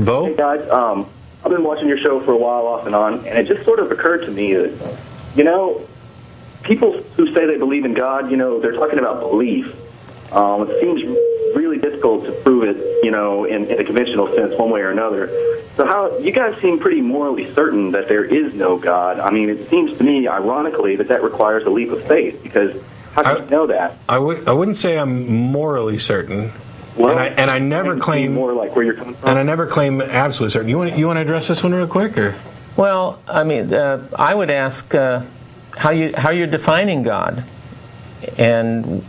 Vo? Hey, guys. I've been watching your show for a while off and on, and it just sort of occurred to me that, people who say they believe in God, they're talking about belief. It seems really difficult to prove it, in a conventional sense, one way or another. So how you guys seem pretty morally certain that there is no God. I mean, it seems to me, ironically, that requires a leap of faith, because how can you know that? I wouldn't say I'm morally certain. Well, and I never claim more like where you're coming from. And I never claim absolute certain. You want to address this one real quick, or? Well, I mean, I would ask how you're defining God, and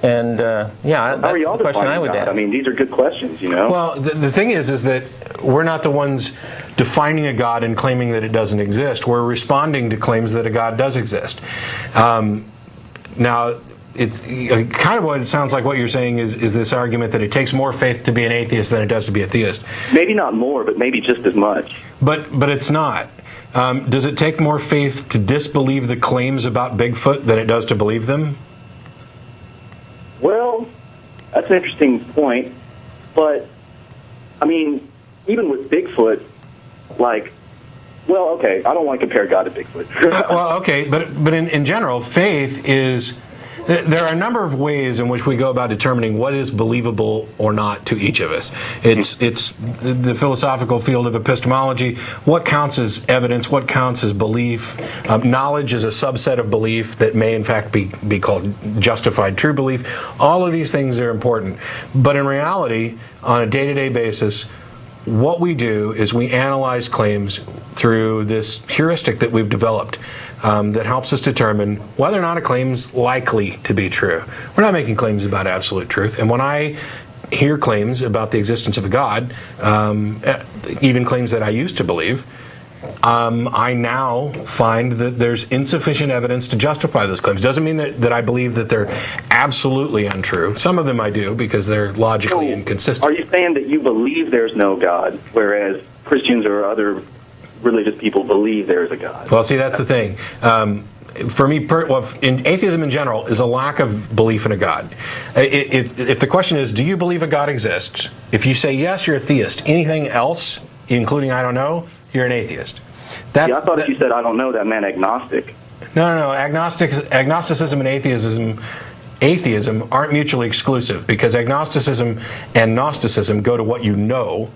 yeah, that's the question I would ask. I mean, these are good questions, Well, the thing is that we're not the ones defining a God and claiming that it doesn't exist. We're responding to claims that a God does exist. Now, it's kind of what it sounds like. What you're saying is this argument that it takes more faith to be an atheist than it does to be a theist. Maybe not more, but maybe just as much. But it's not. Does it take more faith to disbelieve the claims about Bigfoot than it does to believe them? Well, that's an interesting point. But, I mean, even with Bigfoot, okay, I don't want to compare God to Bigfoot. Well, okay, but in general, faith is... There are a number of ways in which we go about determining what is believable or not to each of us. It's the philosophical field of epistemology. What counts as evidence? What counts as belief? Knowledge is a subset of belief that may in fact be called justified true belief. All of these things are important. But in reality, on a day-to-day basis, what we do is we analyze claims through this heuristic that we've developed that helps us determine whether or not a claim's likely to be true. We're not making claims about absolute truth. And when I hear claims about the existence of a God, even claims that I used to believe, I now find that there's insufficient evidence to justify those claims. Doesn't mean that I believe that they're absolutely untrue. Some of them I do because they're logically inconsistent. Are you saying that you believe there's no God, whereas Christians or other religious people believe there's a God? Well, see, that's the thing. For me, in atheism in general, is a lack of belief in a God. If the question is, do you believe a God exists? If you say yes, you're a theist. Anything else, including I don't know, you're an atheist. I thought if you said I don't know, that meant agnostic. No. Agnosticism and atheism aren't mutually exclusive, because agnosticism and Gnosticism go to what you know,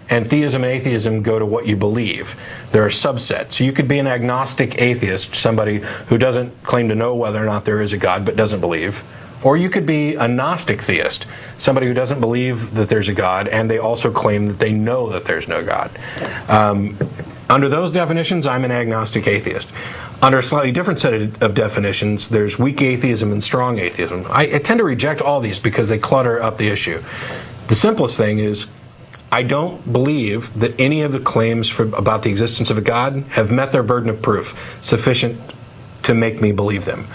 and theism and atheism go to what you believe. There are subsets. So you could be an agnostic atheist, somebody who doesn't claim to know whether or not there is a God but doesn't believe. Or you could be a Gnostic theist, somebody who doesn't believe that there's a God and they also claim that they know that there's no God. Under those definitions, I'm an agnostic atheist. Under a slightly different set of definitions, there's weak atheism and strong atheism. I tend to reject all these because they clutter up the issue. The simplest thing is, I don't believe that any of the claims about the existence of a God have met their burden of proof sufficient to make me believe them.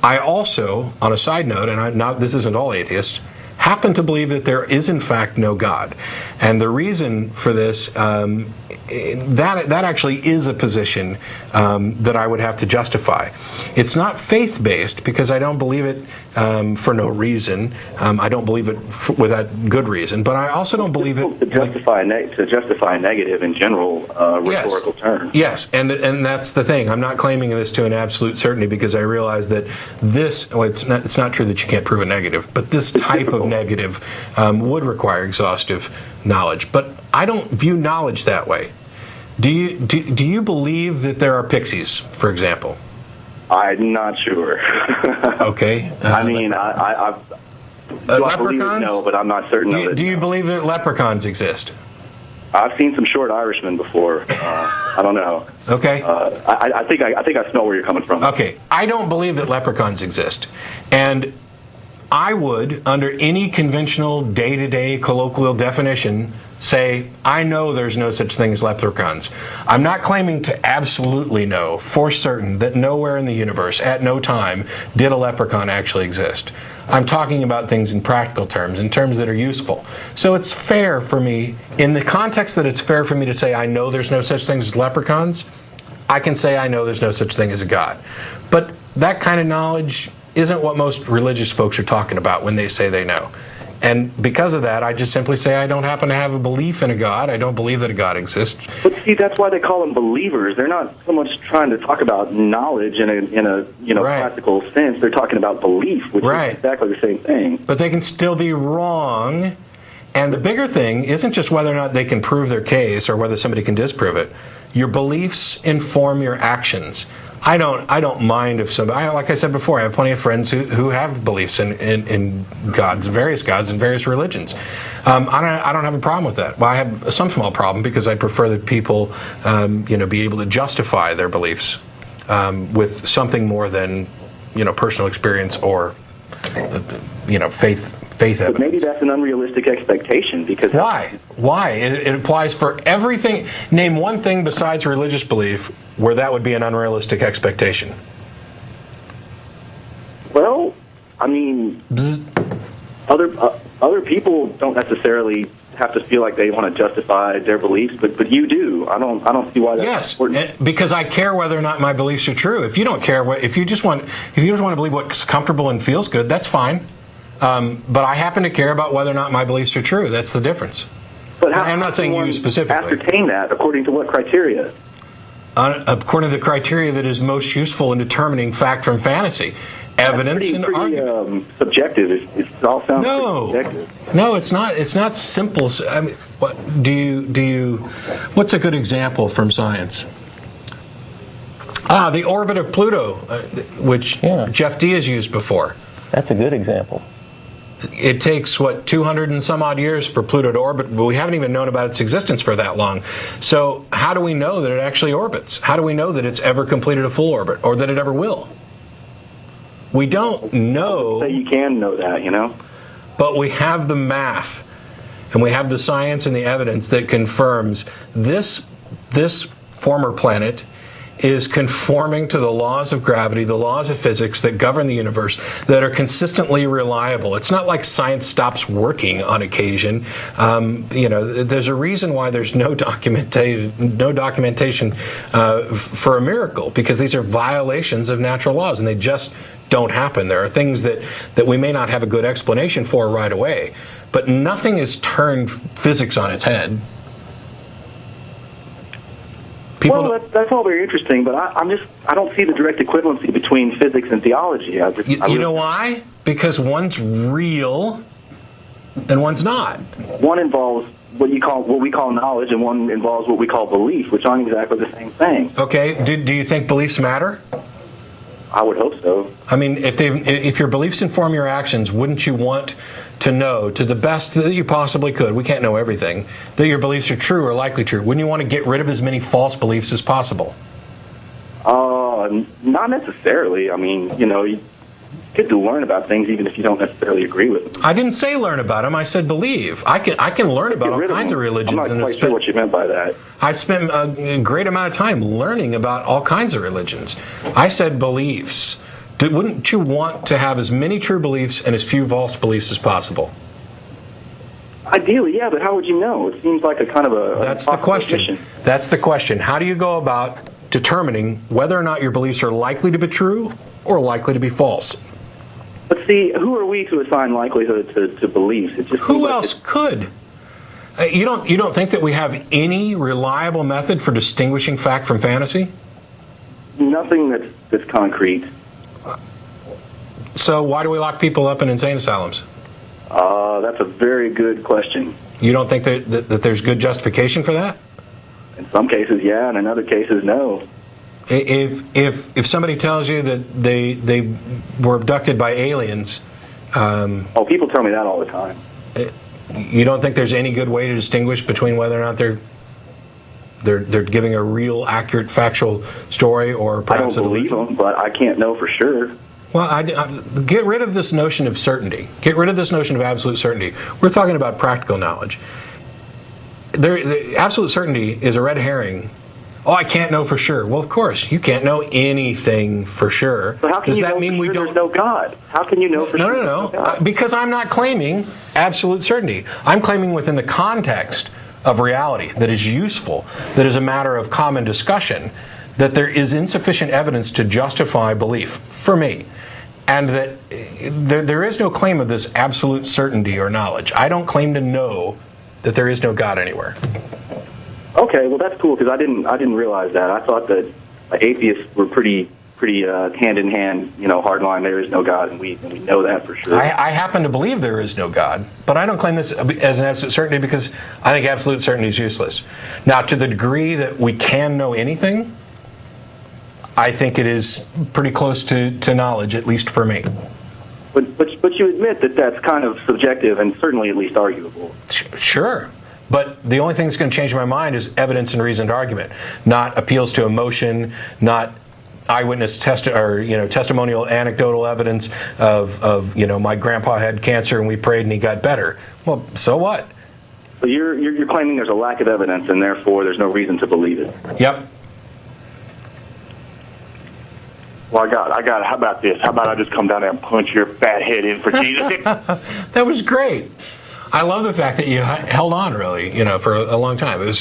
I also, on a side note, and this isn't all atheists, happen to believe that there is in fact no God. And the reason for this, that actually is a position that I would have to justify. It's not faith-based because I don't believe it for no reason. I don't believe it without good reason. But I also don't believe it to justify a negative in general rhetorical terms. Yes, and that's the thing. I'm not claiming this to an absolute certainty because I realize that it's not true that you can't prove a negative, but this type of negative would require exhaustive knowledge. But I don't view knowledge that way. Do you believe that there are pixies, for example? I'm not sure. Okay. I mean, I believe it, no, but I'm not certain of it. Do you believe that leprechauns exist? I've seen some short Irishmen before. I don't know. Okay. I think I smell where you're coming from. Okay. I don't believe that leprechauns exist, and I would, under any conventional day-to-day colloquial definition, say, I know there's no such thing as leprechauns. I'm not claiming to absolutely know, for certain, that nowhere in the universe, at no time, did a leprechaun actually exist. I'm talking about things in practical terms, in terms that are useful. So it's fair for me, in the context that it's fair for me to say I know there's no such thing as leprechauns, I can say I know there's no such thing as a God. But that kind of knowledge isn't what most religious folks are talking about when they say they know. And because of that, I just simply say I don't happen to have a belief in a God. I don't believe that a God exists. But see, that's why they call them believers. They're not so much trying to talk about knowledge in a practical sense. They're talking about belief, which is exactly the same thing. But they can still be wrong. And the bigger thing isn't just whether or not they can prove their case or whether somebody can disprove it. Your beliefs inform your actions. I don't mind if somebody, like I said before, I have plenty of friends who have beliefs in gods, various religions. I don't have a problem with that. Well, I have some small problem because I prefer that people, be able to justify their beliefs with something more than, personal experience or, faith evidence. But maybe that's an unrealistic expectation because... Why? It applies for everything. Name one thing besides religious belief where that would be an unrealistic expectation. Well, I mean, other people don't necessarily have to feel like they want to justify their beliefs, but you do. I don't see why that's important. Yes, because I care whether or not my beliefs are true. If you don't care, if you just want to believe what's comfortable and feels good, that's fine. But I happen to care about whether or not my beliefs are true. That's the difference. But I'm not saying you specifically. Ascertain that according to what criteria? According to the criteria that is most useful in determining fact from fantasy. Evidence and argument. Subjective. It all sounds subjective. No, it's not. It's not simple. I mean, what's a good example from science? The orbit of Pluto, which Jeff D has used before. That's a good example. It takes, 200 and some odd years for Pluto to orbit, but we haven't even known about its existence for that long. So how do we know that it actually orbits? How do we know that it's ever completed a full orbit, or that it ever will? We don't know. You can know that, But we have the math, and we have the science and the evidence that confirms this former planet is conforming to the laws of gravity, the laws of physics that govern the universe, that are consistently reliable. It's not like science stops working on occasion. There's a reason why there's no documentation for a miracle, because these are violations of natural laws, and they just don't happen. There are things that we may not have a good explanation for right away, but nothing has turned physics on its head. That's all very interesting, but I don't see the direct equivalency between physics and theology. You know why? Because one's real and one's not. One involves what we call knowledge, and one involves what we call belief, which aren't exactly the same thing. Okay. Do you think beliefs matter? I would hope so. I mean, if your beliefs inform your actions, wouldn't you want to know, to the best that you possibly could, we can't know everything, that your beliefs are true or likely true? Wouldn't you want to get rid of as many false beliefs as possible? Not necessarily. I mean, it's good to learn about things even if you don't necessarily agree with them. I didn't say learn about them. I said believe. I can learn about all kinds of religions. I'm not quite sure what you meant by that. I spent a great amount of time learning about all kinds of religions. I said beliefs. Wouldn't you want to have as many true beliefs and as few false beliefs as possible? Ideally, yeah, but how would you know? It seems like a kind of a... That's the question. Mission. That's the question. How do you go about determining whether or not your beliefs are likely to be true or likely to be false? But see, who are we to assign likelihood to beliefs? Who else could? You don't think that we have any reliable method for distinguishing fact from fantasy? Nothing that's concrete. So why do we lock people up in insane asylums? That's a very good question. You don't think that there's good justification for that? In some cases, yeah, and in other cases, no. If somebody tells you that they were abducted by aliens... people tell me that all the time. You don't think there's any good way to distinguish between whether or not they're giving a real, accurate, factual story, or perhaps I don't believe them, but I can't know for sure. Well, get rid of this notion of certainty. Get rid of this notion of absolute certainty. We're talking about practical knowledge. The absolute certainty is a red herring. Oh, I can't know for sure. Well, of course, you can't know anything for sure. But how can you know for sure there's no God? How can you know for sure? No. Because I'm not claiming absolute certainty. I'm claiming within the context of reality that is useful, that is a matter of common discussion, that there is insufficient evidence to justify belief for me. and that there is no claim of this absolute certainty or knowledge. I don't claim to know that there is no God anywhere. Okay, well that's cool because I didn't realize that. I thought that atheists were pretty hand in hand, hardline. There is no God, and we know that for sure. I happen to believe there is no God, but I don't claim this as an absolute certainty because I think absolute certainty is useless. Now, to the degree that we can know anything, I think it is pretty close to knowledge, at least for me. But you admit that that's kind of subjective and certainly at least arguable. Sure. But the only thing that's going to change my mind is evidence and reasoned argument, not appeals to emotion, not eyewitness testimonial anecdotal evidence of my grandpa had cancer and we prayed and he got better. Well, so what? So you're claiming there's a lack of evidence and therefore there's no reason to believe it. Yep. Well, I got. How about this? How about I just come down there and punch your fat head in for Jesus? That was great. I love the fact that you held on, really, for a long time. It was